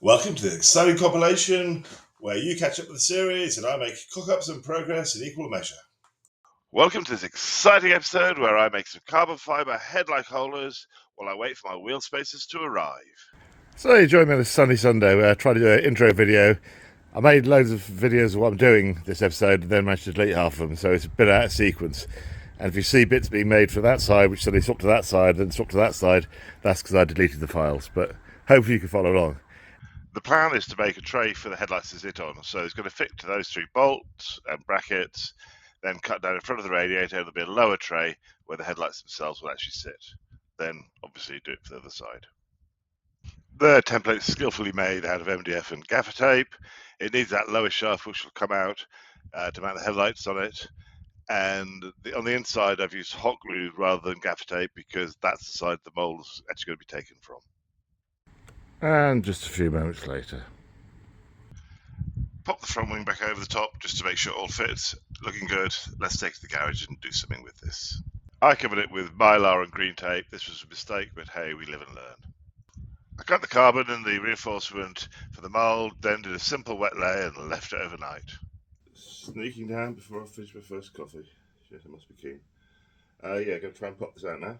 Welcome to the exciting compilation where you catch up with the series and I make cock-ups and progress in equal measure. Welcome to this exciting episode where I make some carbon fibre headlight holders while I wait for my wheel spacers to arrive. So you join me on this sunny Sunday where I try to do an intro video. I made loads of videos of what I'm doing this episode and then managed to delete half of them, so it's a bit out of sequence. And if you see bits being made for that side which suddenly swap to that side and swap to that side, that's because I deleted the files, but hopefully you can follow along. The plan is to make a tray for the headlights to sit on, so it's going to fit to those three bolts and brackets, then cut down in front of the radiator. There'll be a lower tray where the headlights themselves will actually sit. Then obviously do it for the other side. The template is skillfully made out of MDF and gaffer tape. It needs that lower shaft which will come out to mount the headlights on it. And on the inside I've used hot glue rather than gaffer tape because that's the side the mold's actually going to be taken from. And just a few moments later. Pop the front wing back over the top just to make sure it all fits. Looking good. Let's take it to the garage and do something with this. I covered it with mylar and green tape. This was a mistake, but hey, we live and learn. I cut the carbon and the reinforcement for the mould, then did a simple wet lay and left it overnight. Sneaking down before I finish my first coffee. Shit, I must be keen. Going to try and pop this out now.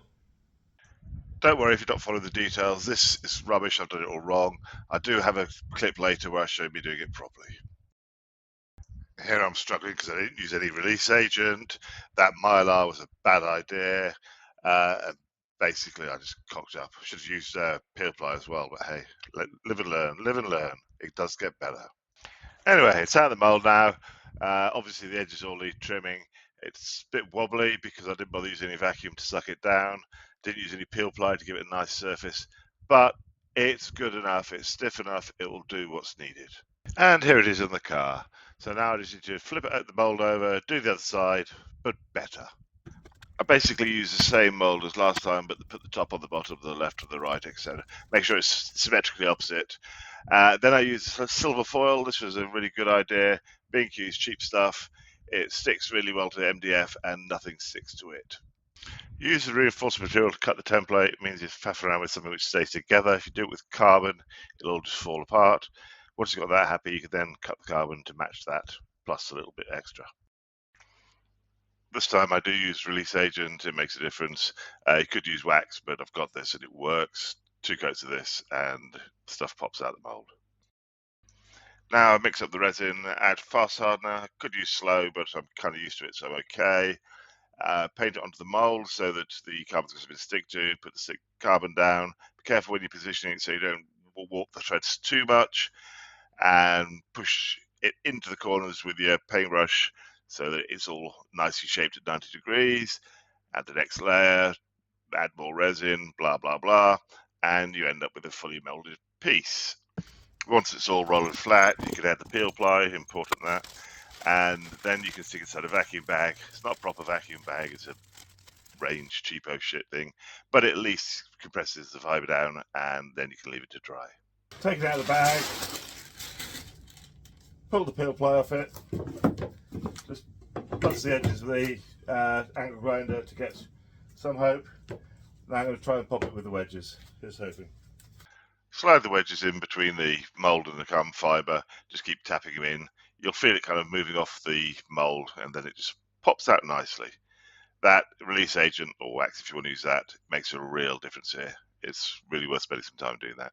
Don't worry if you don't follow the details. This is rubbish. I've done it all wrong. I do have a clip later where I show me doing it properly. Here I'm struggling because I didn't use any release agent. That mylar was a bad idea. And basically, I just cocked up. I should have used peel ply as well, but hey, live and learn. Live and learn. It does get better. Anyway, it's out of the mold now. Obviously, the edges all need trimming. It's a bit wobbly because I didn't bother using any vacuum to suck it down. Didn't use any peel ply to give it a nice surface, but it's good enough. It's stiff enough. It will do what's needed. And here it is in the car. So now I just need to flip it out the mold over, do the other side, but better. I basically use the same mold as last time, but put the top on the bottom, the left or the right, etc. Make sure it's symmetrically opposite. Then I use silver foil. This was a really good idea. B&Q's cheap stuff. It sticks really well to MDF and nothing sticks to it. Use the reinforced material to cut the template. It means you faff around with something which stays together. If you do it with carbon, it'll all just fall apart. Once you've got that happy, you can then cut the carbon to match that, plus a little bit extra. This time I do use release agent. It makes a difference. You could use wax, but I've got this and it works. 2 coats of this and stuff pops out the mold. Now I mix up the resin, add fast hardener. Could use slow, but I'm kind of used to it, so I'm okay. Paint it onto the mold so that the carbon's got something to stick to. Put the carbon down. Be careful when you're positioning it so you don't warp the threads too much, and push it into the corners with your paintbrush so that it's all nicely shaped at 90 degrees. Add the next layer, add more resin, blah, blah, blah, and you end up with a fully molded piece. Once it's all rolled flat, you can add the peel ply, important that, and then you can stick it inside a vacuum bag. It's not a proper vacuum bag, it's a range cheapo shit thing, but it at least compresses the fibre down and then you can leave it to dry. Take it out of the bag, pull the peel ply off it, just bust the edges with the angle grinder to get some hope. Now I'm going to try and pop it with the wedges. Here's hoping. Slide the wedges in between the mould and the carbon fibre, just keep tapping them in. You'll feel it kind of moving off the mould and then it just pops out nicely. That release agent, or wax if you want to use that, makes a real difference here. It's really worth spending some time doing that.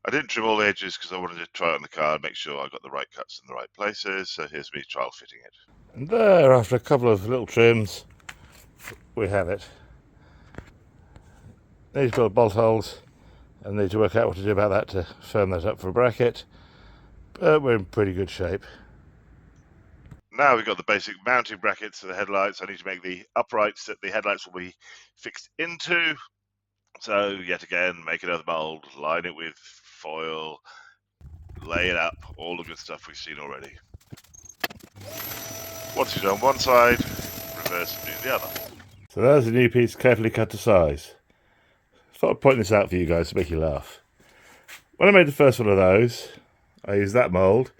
I didn't trim all the edges because I wanted to try it on the car and make sure I got the right cuts in the right places, so here's me trial fitting it. And there, after a couple of little trims, we have it. Need to build bolt holes and need to work out what to do about that to firm that up for a bracket, but we're in pretty good shape. Now we've got the basic mounting brackets for the headlights. I need to make the uprights that the headlights will be fixed into. So yet again, make another mold, line it with foil, lay it up, all the good stuff we've seen already. Once you've done one side, reverse and do the other. So there's a new piece carefully cut to size. Thought I'd point this out for you guys to make you laugh. When I made the first one of those, I used that mould.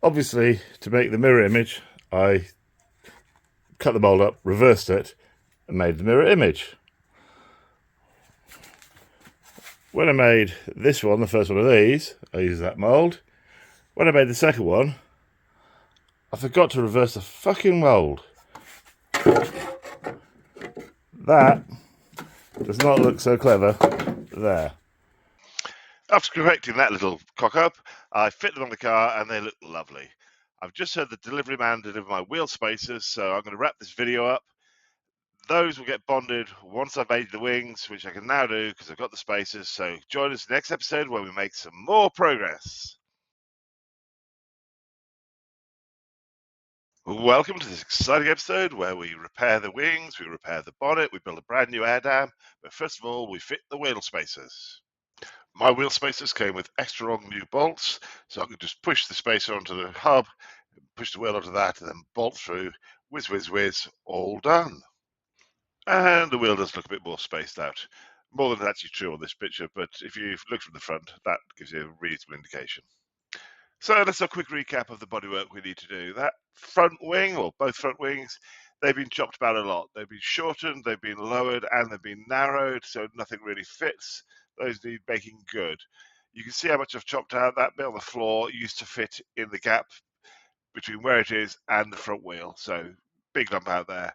Obviously, to make the mirror image, I cut the mould up, reversed it, and made the mirror image. When I made this one, the first one of these, I used that mould. When I made the second one, I forgot to reverse the fucking mould. That does not look so clever there. After correcting that little cock-up, I fit them on the car and they look lovely. I've just heard the delivery man deliver my wheel spacers, so I'm going to wrap this video up. Those will get bonded once I've made the wings, which I can now do because I've got the spacers. So join us next episode where we make some more progress. Welcome to this exciting episode where we repair the wings, we repair the bonnet, we build a brand new air dam, but first of all we fit the wheel spacers. My wheel spacers came with extra long new bolts, so I could just push the spacer onto the hub, push the wheel onto that, and then bolt through, whiz, whiz, whiz, all done. And the wheel does look a bit more spaced out. More than actually true on this picture, but if you look from the front, that gives you a reasonable indication. So let's have a quick recap of the bodywork we need to do. That front wing, or both front wings, they've been chopped about a lot. They've been shortened, they've been lowered, and they've been narrowed, so nothing really fits. Those need making good. You can see how much I've chopped out. That bit on the floor used to fit in the gap between where it is and the front wheel, so big lump out there.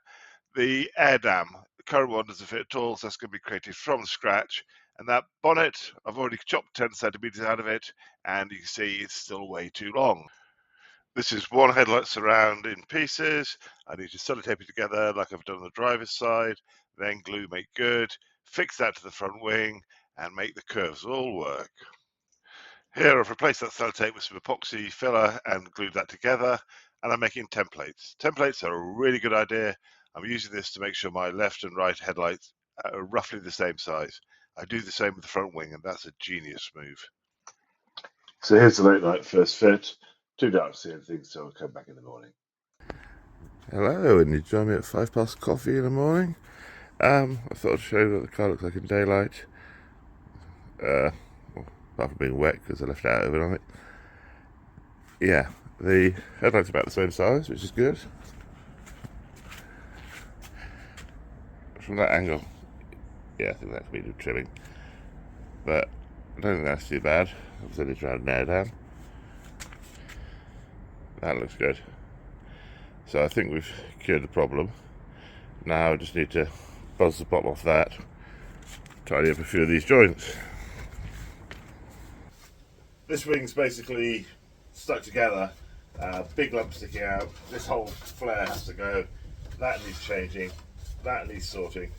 The air dam, the current one doesn't fit at all, so that's going to be created from scratch. And that bonnet, I've already chopped 10 centimeters out of it, and you can see it's still way too long. This is one headlight surround in pieces. I need to sellotape it together like I've done on the driver's side, then glue make good, fix that to the front wing, and make the curves all work. Here I've replaced that sellotape with some epoxy filler and glued that together, and I'm making templates. Templates are a really good idea. I'm using this to make sure my left and right headlights are roughly the same size. I do the same with the front wing, and that's a genius move. So here's the late night first fit. Too dark to see anything, so I'll come back in the morning. Hello, and you join me at 5 past coffee in the morning. I thought I'd show you what the car looks like in daylight. Well, apart from being wet because I left out of it on it. Yeah, the headlight's about the same size, which is good. From that angle, yeah, I think that could be the trimming. But I don't think that's too bad. I've only tried an air down. That looks good. So I think we've cured the problem. Now I just need to buzz the bottom off that, tidy up a few of these joints. This wing's basically stuck together, big lump sticking out. This whole flare has to go. That needs changing. That needs sorting.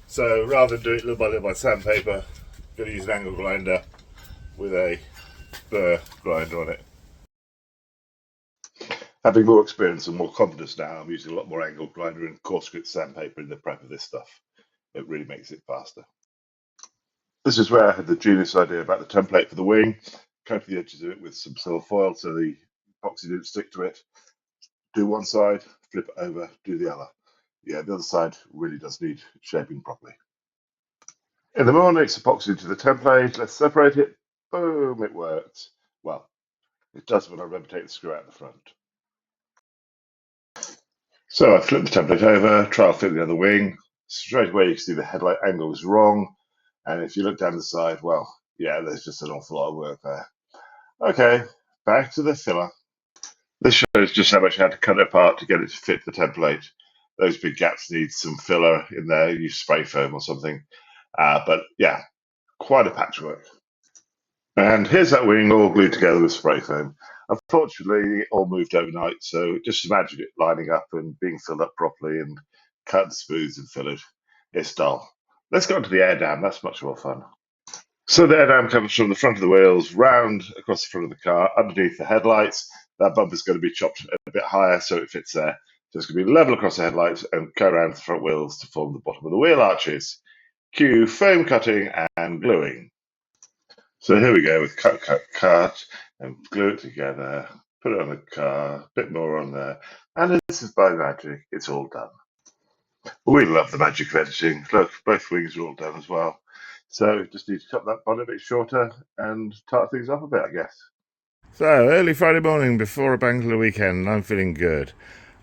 So rather than do it little by little by sandpaper, I'm going to use an angle grinder with a burr grinder on it. Having more experience and more confidence now, I'm using a lot more angle grinder and coarse grit sandpaper in the prep of this stuff. It really makes it faster. This is where I had the genius idea about the template for the wing. Coat the edges of it with some silver foil so the epoxy didn't stick to it. Do one side, flip it over, do the other. Yeah, the other side really does need shaping properly. In the morning, it's epoxy to the template. Let's separate it. Boom, it works. Well, it does when I rotate the screw out the front. So I flip the template over, trial fit the other wing. Straight away you can see the headlight angle is wrong. And if you look down the side, well, yeah, there's just an awful lot of work there. Okay, back to the filler. This shows just how much I had to cut it apart to get it to fit the template. Those big gaps need some filler in there, use spray foam or something. But yeah, quite a patchwork. And here's that wing all glued together with spray foam. Unfortunately, it all moved overnight, so just imagine it lining up and being filled up properly and cut and smooth and fillered. It's dull. Let's go on to the air dam, that's much more fun. So the air dam comes from the front of the wheels, round across the front of the car, underneath the headlights. That bumper's going to be chopped a bit higher so it fits there. So it's going to be level across the headlights and go around the front wheels to form the bottom of the wheel arches. Cue foam cutting and gluing. So here we go with cut, cut, cut, and glue it together, put it on the car, a bit more on there, and this is by magic, it's all done. We love the magic of editing. Look, both wings are all done as well. So just need to cut that bonnet a bit shorter and tartan things up a bit, I guess. So early Friday morning before a bank holiday weekend, I'm feeling good.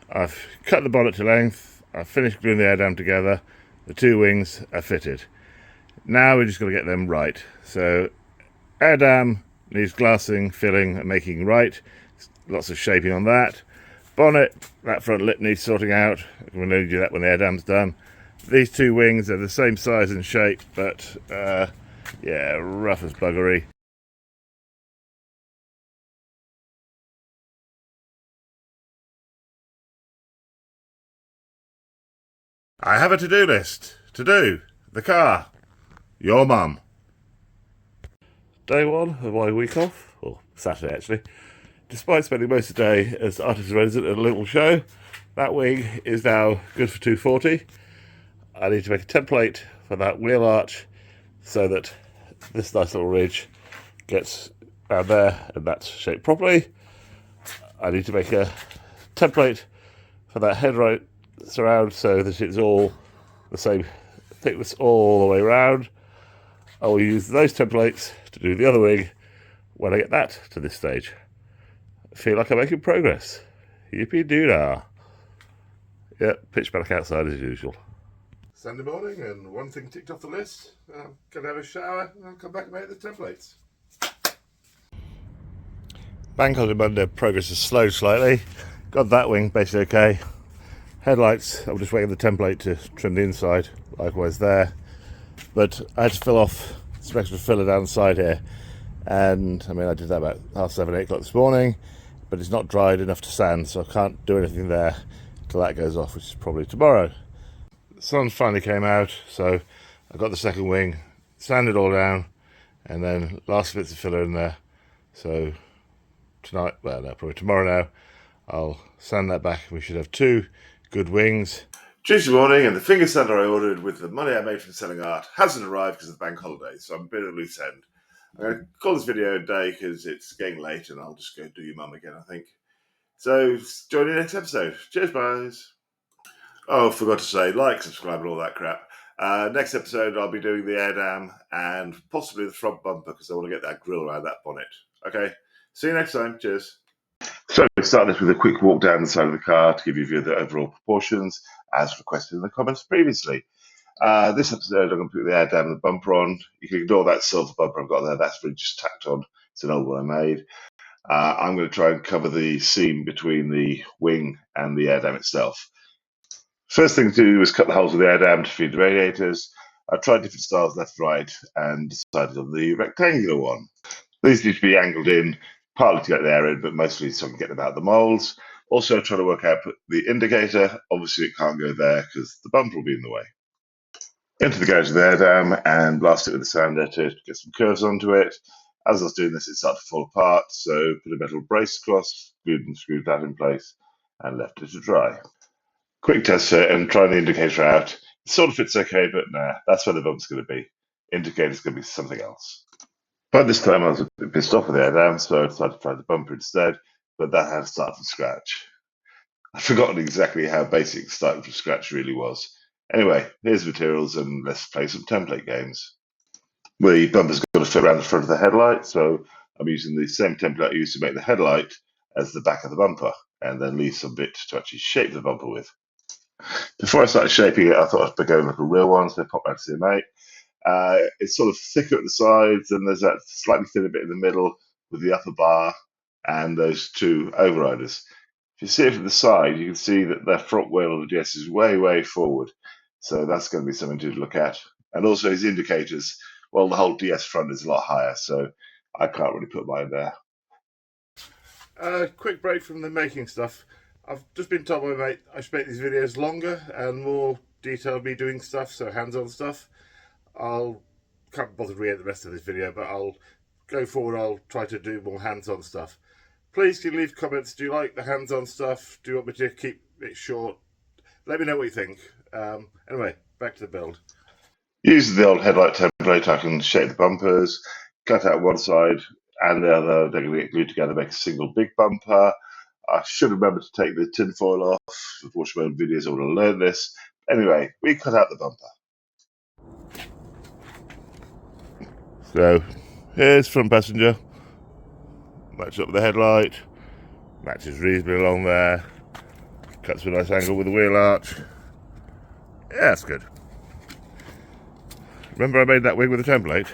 I've cut the bonnet to length, I've finished gluing the air dam together, the two wings are fitted. Now we're just going to get them right. So air dam needs glassing, filling and making right. Lots of shaping on that. Bonnet, that front lip needs sorting out. We'll only do that when the air dam's done. These two wings are the same size and shape, but yeah, rough as buggery. I have a to-do list. To do. The car. Your mum. Day one of my week off, or Saturday actually. Despite spending most of the day as artist resident at a little show, that wing is now good for 240. I need to make a template for that wheel arch so that this nice little ridge gets around there and that's shaped properly. I need to make a template for that headlight surround so that it's all the same thickness all the way around. I will use those templates to do the other wing when I get that to this stage. I feel like I'm making progress. Yippee-doo-dah. Yep, pitch black outside as usual. Sunday morning, and one thing ticked off the list. I'm going to have a shower and I'll come back and make the templates. Bank holiday Monday, progress has slowed slightly. Got that wing basically okay. Headlights, I'm just waiting the template to trim the inside, likewise there. But I had to fill off some extra filler down the side here. And I mean, I did that about 7:30, 8 o'clock this morning, but it's not dried enough to sand, so I can't do anything there till that goes off, which is probably tomorrow. The sun finally came out, so I got the second wing, sanded all down, and then last bits of filler in there. So tonight, well no, probably tomorrow now, I'll sand that back. We should have two good wings. Tuesday morning, and the finger sander I ordered with the money I made from selling art hasn't arrived because of the bank holiday, so I'm a bit of a loose end. I'm going to call this video a day because it's getting late and I'll just go do your mum again, I think. So join you next episode. Cheers, guys. Oh, forgot to say, like, subscribe and all that crap. Next episode I'll be doing the air dam and possibly the front bumper because I want to get that grille around that bonnet. Okay, see you next time. Cheers. So we start this with a quick walk down the side of the car to give you a view of the overall proportions as requested in the comments previously. This episode I'm going to put the air dam and the bumper on. You can ignore that silver bumper I've got there. That's really just tacked on. It's an old one I made. I'm going to try and cover the seam between the wing and the air dam itself. First thing to do is cut the holes of the air dam to feed the radiators. I tried different styles left, right, and decided on the rectangular one. These need to be angled in, partly to get the air in, but mostly so I can get them out of the moulds. Also trying to work out the indicator. Obviously it can't go there because the bumper will be in the way. Into the garage of the air dam and blast it with a sander to get some curves onto it. As I was doing this, it started to fall apart, so put a metal brace across, screwed that in place, and left it to dry. Quick test fit and trying the indicator out. It sort of fits okay, but nah, that's where the bumper's going to be. Indicator's going to be something else. By this time, I was a bit pissed off with the air dam, so I decided to try the bumper instead, but that had to start from scratch. I'd forgotten exactly how basic starting from scratch really was. Anyway, here's the materials and let's play some template games. The bumper's got to fit around the front of the headlight, so I'm using the same template I used to make the headlight as the back of the bumper, and then leave some bit to actually shape the bumper with. Before I started shaping it, I thought I'd go with a real one, so I popped back to see mate. It's sort of thicker at the sides, and there's that slightly thinner bit in the middle with the upper bar and those two overriders. If you see it from the side, you can see that the front wheel of the DS is way, way forward. So that's going to be something to look at. And also his indicators, well, the whole DS front is a lot higher, so I can't really put mine there. Quick break from the making stuff. I've just been told by my mate I should make these videos longer and more detailed me doing stuff, so hands-on stuff. Can't bother to read the rest of this video, but I'll go forward, I'll try to do more hands-on stuff. Please can you leave comments. Do you like the hands-on stuff? Do you want me to keep it short? Let me know what you think. Anyway, back to the build. Using the old headlight template, I can shape the bumpers, cut out one side and the other. They're going to get glued together, make a single big bumper. I should remember to take the tin foil off. I've watched my own videos, I would have learned this. Anyway, we cut out the bumper. So, here's front passenger. Matches up with the headlight. Matches reasonably along there. Cuts to a nice angle with the wheel arch. Yeah, that's good. Remember I made that wing with a template?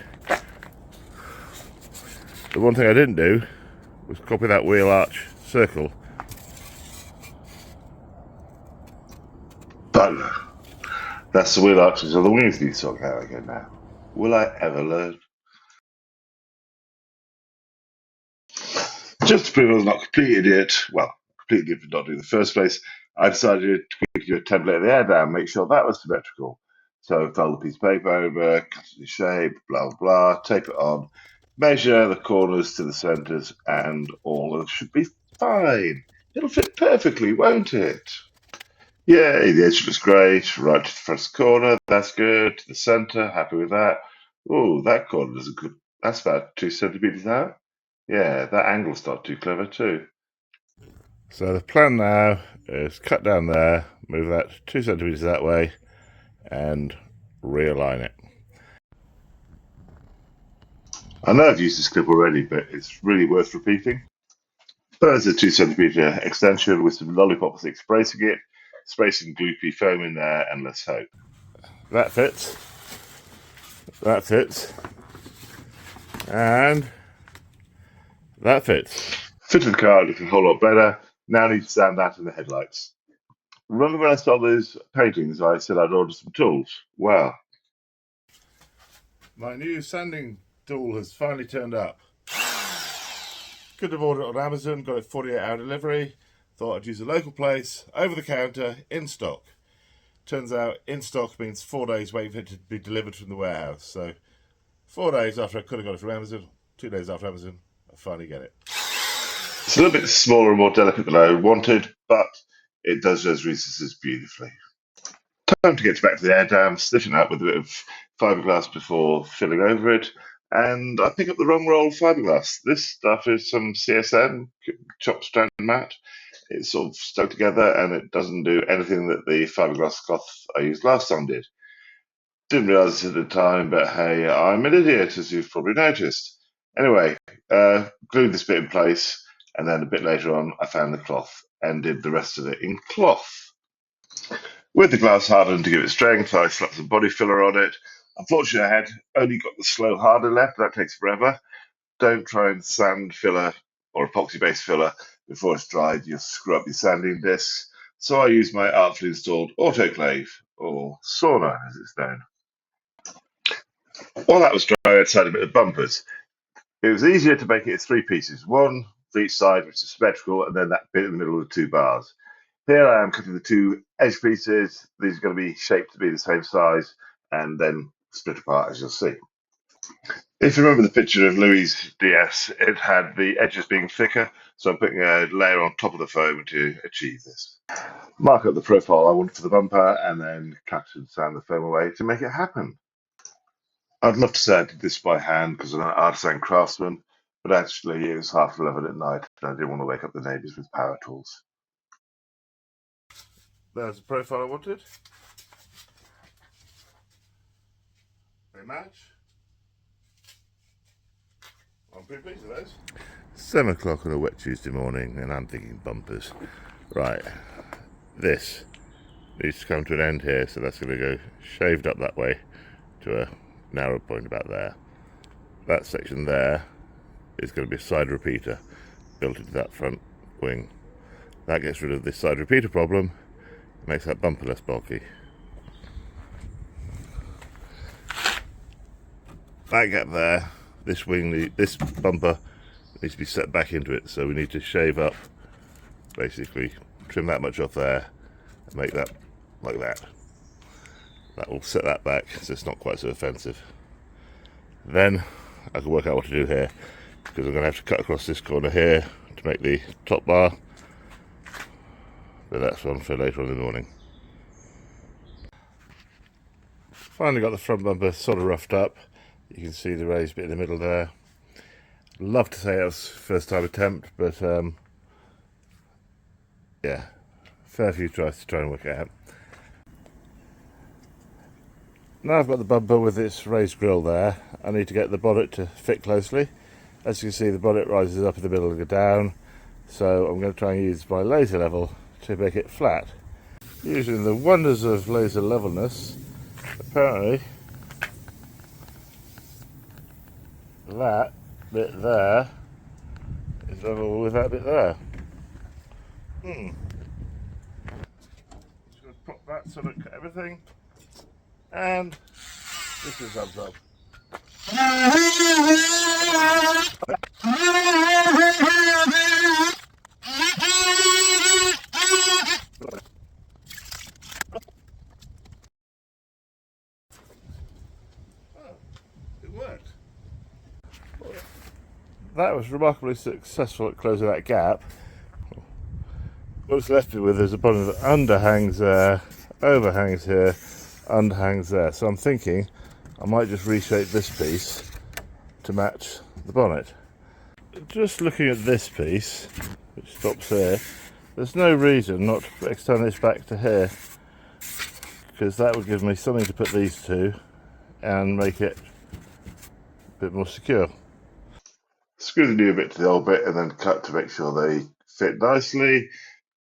The one thing I didn't do was copy that wheel arch circle. Bugger. That's the wheel arches of the wings need to sort out again now. Will I ever learn? Just to prove I was not a complete idiot, well, complete idiot for not doing it in the first place, I decided to quickly do a template of the air down, make sure that was symmetrical. So fold a piece of paper over, cut it in shape, blah, blah, blah, tape it on, measure the corners to the centres, and all of it should be fine. It'll fit perfectly, won't it? Yay, the edge looks great. Right to the first corner, that's good. To the centre, happy with that. Oh, that corner is a good, that's about 2 centimetres out. Yeah, that angle's not too clever too. So the plan now is cut down there, move that 2 centimetres that way, and realign it. I know I've used this clip already, but it's really worth repeating. There's a 2 centimetre extension with some lollipop sticks bracing it, spray some gloopy foam in there, and let's hope. That fits. That fits. And that fits. Fitted the car looking a whole lot better. Now I need to stand that in the headlights. Remember when I saw those paintings, I said I'd order some tools? Well, My new sanding tool has finally turned up. Could have ordered it on Amazon, got it 48-hour delivery. Thought I'd use a local place, over the counter, in stock. Turns out in stock means 4 days waiting for it to be delivered from the warehouse. So 4 days after I could have got it from Amazon, 2 days after Amazon, I finally get it. it's a little bit smaller and more delicate than I wanted, but it does those recesses beautifully. Time to get back to the air dam, stiffen up with a bit of fiberglass before filling over it, and I pick up the wrong roll of fiberglass. This stuff is some CSN, chopped strand mat. It's sort of stuck together and it doesn't do anything that the fiberglass cloth I used last time did. Didn't realise it at the time, but hey, I'm an idiot, as you've probably noticed. Anyway, glued this bit in place, and then a bit later on, I found the cloth and did the rest of it in cloth. With the glass hardened to give it strength, I slapped some body filler on it. Unfortunately, I had only got the slow harder left. That takes forever. Don't try and sand filler or epoxy-based filler before it's dried. You'll screw up your sanding discs. So I used my artfully installed autoclave, or sauna as it's known. While that was dry, I'd sand a bit of bumpers. It was easier to make it in 3 pieces, one for each side, which is symmetrical, and then that bit in the middle of the 2 bars. Here I am cutting the 2 edge pieces. These are going to be shaped to be the same size and then split apart, as you'll see. If you remember the picture of Louis' DS, it had the edges being thicker, so I'm putting a layer on top of the foam to achieve this. Mark up the profile I want for the bumper and then cut and sand the foam away to make it happen. I'd love to say I did this by hand because I'm an artisan craftsman, but actually it was half 11 at night and I didn't want to wake up the neighbours with power tools. There's the profile I wanted. They match. I'm pretty pleased with those. 7 o'clock on a wet Tuesday morning and I'm thinking bumpers. Right, this needs to come to an end here, so that's going to go shaved up that way to a narrow point about there. That section there is going to be a side repeater built into that front wing. That gets rid of this side repeater problem, makes that bumper less bulky. That gap there, this bumper needs to be set back into it, so we need to shave up, basically trim that much off there and make that like that. That will set that back so it's not quite so offensive. Then I can work out what to do here, because I'm going to have to cut across this corner here to make the top bar, but that's one for later on in the morning. Finally got the front bumper sort of roughed up. You can see the raised bit in the middle there. Love to say it was first time attempt, but yeah, fair few tries to try and work it out. Now I've got the bumper with its raised grille there, I need to get the bonnet to fit closely. As you can see, the bonnet rises up in the middle and go down, so I'm going to try and use my laser level to make it flat. Using the wonders of laser levelness, apparently that bit there is level with that bit there. Just going to pop that so I don't cut everything. And this is thumbs up. It worked. That was remarkably successful at closing that gap. What's left with is a bonnet that underhangs there, overhangs here, underhangs there. So I'm thinking I might just reshape this piece to match the bonnet. Just looking at this piece, which stops here, there's no reason not to extend this back to here, because that would give me something to put these to and make it a bit more secure. Screw the new bit to the old bit and then cut to make sure they fit nicely.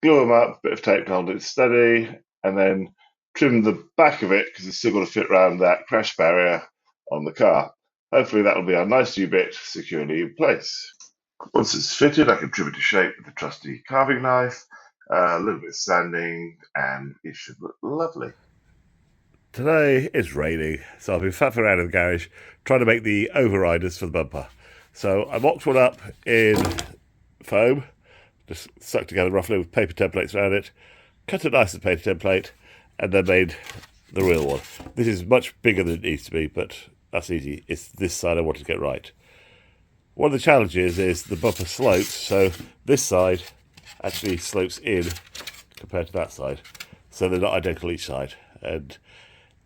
Glue them up, bit of tape to hold it steady, and then trim the back of it because it's still got to fit around that crash barrier on the car. Hopefully that will be our nice new bit securely in place. Once it's fitted, I can trim it to shape with a trusty carving knife, a little bit of sanding, and it should look lovely. Today it's raining, so I've been faffing around in the garage trying to make the overriders for the bumper. So I mocked one up in foam, just stuck together roughly with paper templates around it, cut it nice as a paper template, and then made the real one. This is much bigger than it needs to be, but that's easy. It's this side I wanted to get right. One of the challenges is the bumper slopes, so this side actually slopes in compared to that side. So they're not identical each side. And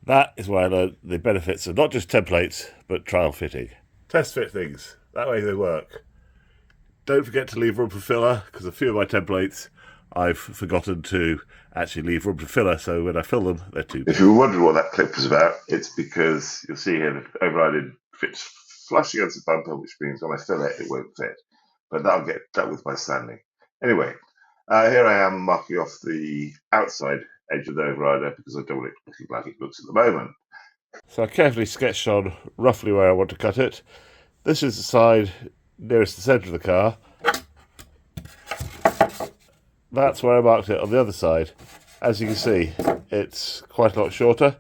that is where I learned the benefits of not just templates, but trial fitting. Test fit things. That way they work. Don't forget to leave room for filler, because a few of my templates I've forgotten to actually leave room for filler, so when I fill them, they're too big. If you were wondering what that clip was about, it's because you'll see here the overriding fits flush against the bumper, which means when I fill it, it won't fit. But that'll get dealt with by sanding. Anyway, here I am marking off the outside edge of the overrider because I don't want it looking like it looks at the moment. So I carefully sketched on roughly where I want to cut it. This is the side nearest the centre of the car. That's where I marked it on the other side. As you can see, it's quite a lot shorter.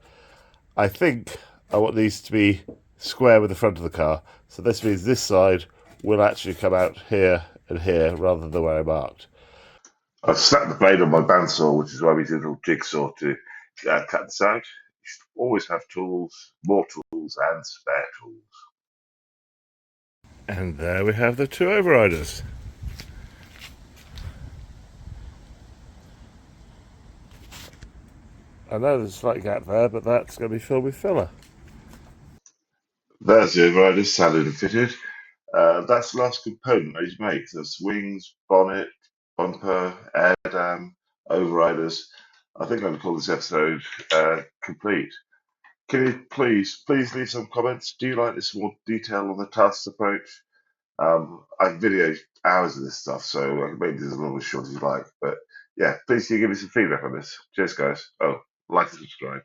I think I want these to be square with the front of the car. So this means this side will actually come out here and here rather than where I marked. I've slapped the blade on my bandsaw, which is why we did a little jigsaw to cut the side. You should always have tools, more tools, and spare tools. And there we have the two overriders. I know there's a slight gap there, but that's going to be filled with filler. There's the overrider, sanded and fitted. That's the last component I need to make. There's wings, bonnet, bumper, air dam, overriders. I think I'm going to call this episode complete. Can you please leave some comments? Do you like this more detail on the tasks approach? I've videoed hours of this stuff, so I can make this as long as short as you like. But yeah, please do give me some feedback on this. Cheers, guys. Oh, like and subscribe.